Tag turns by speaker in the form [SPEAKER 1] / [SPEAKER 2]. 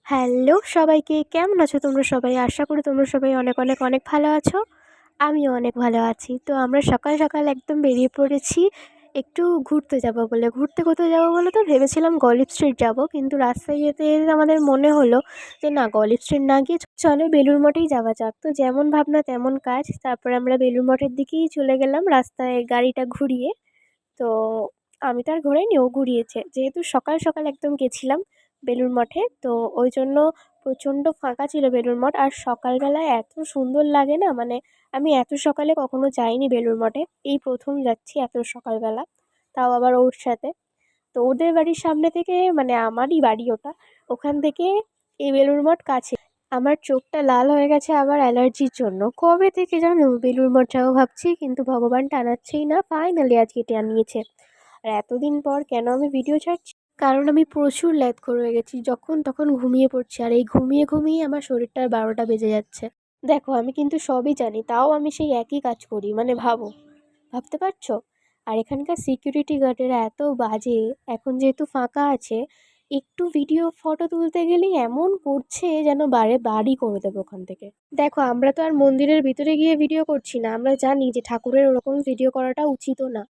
[SPEAKER 1] Hello সবাইকে, কেমন আছো তোমরা সবাই? আশা করি তোমরা সবাই অনেক, অনেক, অনেক ভালো আছো। আমিও অনেক ভালো আছি। তো আমরা সকাল, সকাল একদম বেরিয়ে পড়েছি একটু ঘুরতে যাবো বলে। ঘুরতে কোথায় যাবো বলো তো? ভেবেছিলাম গলিফ স্ট্রিট যাবো। কিন্তু রাস্তায় যেতে, যেতে আমাদের মনে হলো যে না, গলিফ স্ট্রিট না গিয়ে চলো বেলুড় মঠেই যাওয়া যাক। তো যেমন ভাবনা তেমন কাজ। তারপরে আমরা বেলুড় মঠের দিকেই চলে গেলাম রাস্তায় গাড়িটা ঘুরিয়ে। তো আমি তো আর ঘোরাইনি, ও ঘুরিয়েছে। যেহেতু সকাল, সকাল একদম গেছিলাম বেলুড় মঠে, তো ওই জন্য প্রচণ্ড ফাঁকা ছিল বেলুড় মঠ। আর সকালবেলায় এত সুন্দর লাগে না, মানে আমি এত সকালে কখনো যাইনি বেলুড় মঠে। এই প্রথম যাচ্ছি এত সকালবেলা, তাও আবার ওর সাথে। তো ওদের বাড়ির সামনে থেকে, মানে আমারই বাড়ি ওটা, ওখান থেকে এই বেলুড় মঠ কাছে। আমার চোখটা লাল হয়ে গেছে আবার অ্যালার্জির জন্য। কবে থেকে জানো বেলুড় মঠ যাবো ভাবছি, কিন্তু ভগবান টানাচ্ছেই না, ফাইনালি আজকে টানিয়েছে। আর এতদিন পর কেন আমি ভিডিও ছাড়ছি, কারণ আমি প্রচুর ল্যাদখোর হয়ে গেছি, যখন তখন ঘুমিয়ে পড়ছি। আর এই ঘুমিয়ে ঘুমিয়ে আমার শরীরটার 12টা বেজে যাচ্ছে। দেখো আমি কিন্তু সবই জানি, তাও আমি সেই একই কাজ করি, মানে ভাবতে পারছো? আর এখানকার সিকিউরিটি গার্ডেরা এত বাজে। এখন যেহেতু ফাঁকা আছে, একটু ভিডিও ফটো তুলতে গেলেই এমন করছে যেন বাড়ি করে দেবো ওখান থেকে। দেখো আমরা তো আর মন্দিরের ভিতরে গিয়ে ভিডিও করছি না, আমরা জানি যে ঠাকুরের ওরকম ভিডিও করাটা উচিতও না।